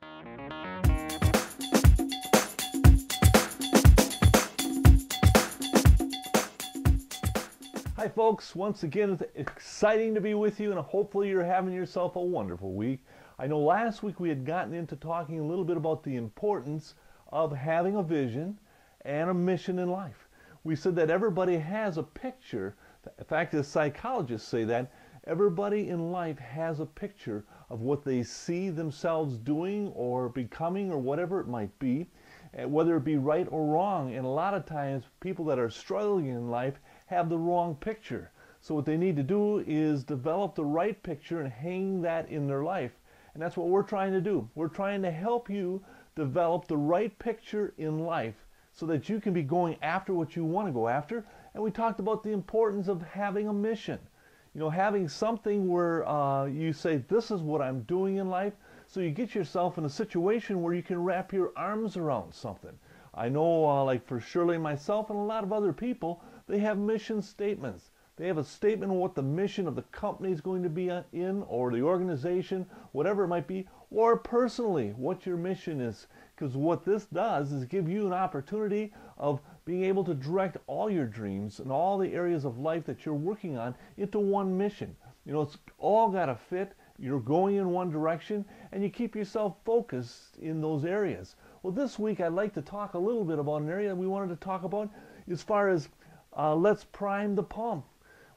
Hi folks, once again it's exciting to be with you, and hopefully you're having yourself a wonderful week. I know last week we had gotten into talking a little bit about the importance of having a vision and a mission in life. We said that everybody has a picture. In fact, as psychologists say that everybody in life has a picture of what they see themselves doing or becoming or whatever it might be, whether it be right or wrong. And a lot of times people that are struggling in life have the wrong picture. So what they need to do is develop the right picture and hang that in their life. And that's what we're trying to do. We're trying to help you develop the right picture in life so that you can be going after what you want to go after. And we talked about the importance of having a mission. You know, having something where you say, this is what I'm doing in life. So you get yourself in a situation where you can wrap your arms around something. I know like for Shirley and myself and a lot of other people, they have mission statements. They have a statement of what the mission of the company is going to be in, or the organization, whatever it might be, or personally what your mission is. Because what this does is give you an opportunity of being able to direct all your dreams and all the areas of life that you're working on into one mission. You know, it's all got to fit. You're going in one direction, and you keep yourself focused in those areas. Well, this week I'd like to talk a little bit about an area that we wanted to talk about as far as let's prime the pump.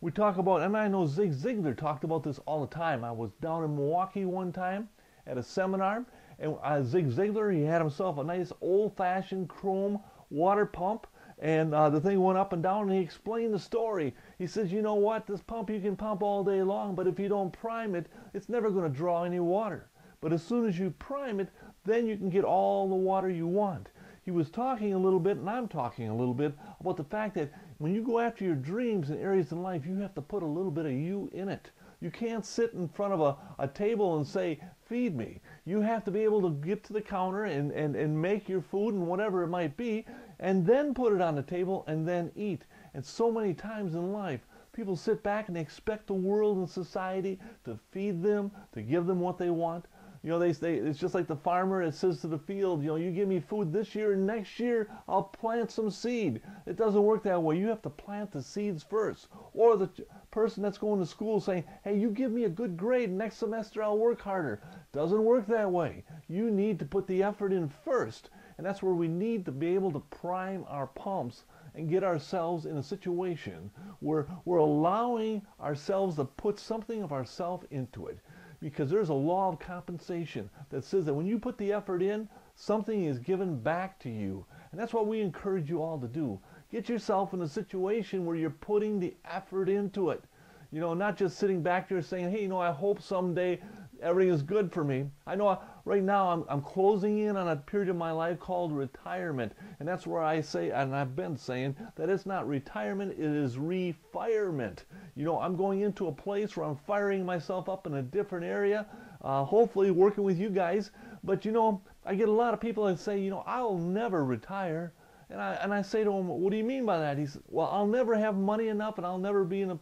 We talk about, and I know Zig Ziglar talked about this all the time. I was down in Milwaukee one time at a seminar, and Zig Ziglar, he had himself a nice old-fashioned chrome water pump, and the thing went up and down, and he explained the story. He says, you know what, this pump you can pump all day long, but if you don't prime it, it's never going to draw any water. But as soon as you prime it, then you can get all the water you want. He was talking a little bit, and I'm talking a little bit, about the fact that when you go after your dreams and areas in life, you have to put a little bit of you in it. You can't sit in front of a table and say, feed me. You have to be able to get to the counter and make your food and whatever it might be, and then put it on the table and then eat. And so many times in life, people sit back and they expect the world and society to feed them, to give them what they want. You know, they say it's just like the farmer that says to the field, you know, you give me food this year, and next year I'll plant some seed. It doesn't work that way. You have to plant the seeds first. Or the person that's going to school saying, hey, you give me a good grade, next semester I'll work harder. Doesn't work that way. You need to put the effort in first. And that's where we need to be able to prime our pumps and get ourselves in a situation where we're allowing ourselves to put something of ourselves into it. Because there's a law of compensation that says that when you put the effort in, something is given back to you. And that's what we encourage you all to do. Get yourself in a situation where you're putting the effort into it. You know, not just sitting back there saying, hey, you know, I hope someday everything is good for me. I know right now I'm closing in on a period of my life called retirement. And that's where I say, and I've been saying, that it's not retirement, it is refirement. You know, I'm going into a place where I'm firing myself up in a different area, hopefully working with you guys. But, you know, I get a lot of people that say, you know, I'll never retire. And I say to him, what do you mean by that? He says, well, I'll never have money enough and I'll never be in a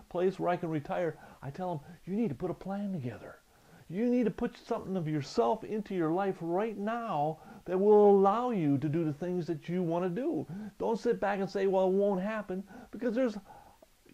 place where I can retire. I tell him, you need to put a plan together. You need to put something of yourself into your life right now that will allow you to do the things that you want to do. Don't sit back and say, well, it won't happen, because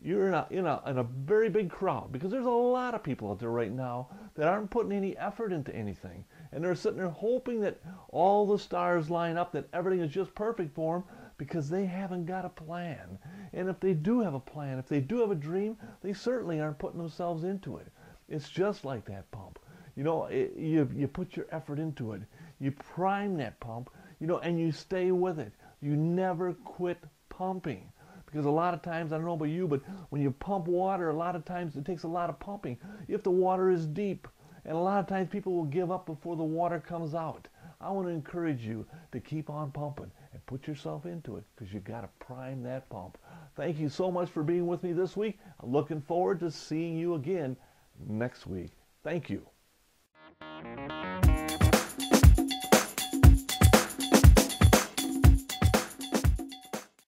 you're in a very big crowd, because there's a lot of people out there right now that aren't putting any effort into anything. And they're sitting there hoping that all the stars line up, that everything is just perfect for them, because they haven't got a plan. And if they do have a plan, if they do have a dream, they certainly aren't putting themselves into it. It's just like that pump. You know, you put your effort into it. You prime that pump, you know, and you stay with it. You never quit pumping. Because a lot of times, I don't know about you, but when you pump water, a lot of times it takes a lot of pumping if the water is deep. And a lot of times people will give up before the water comes out. I want to encourage you to keep on pumping and put yourself into it, because you got to prime that pump. Thank you so much for being with me this week. I'm looking forward to seeing you again next week. Thank you.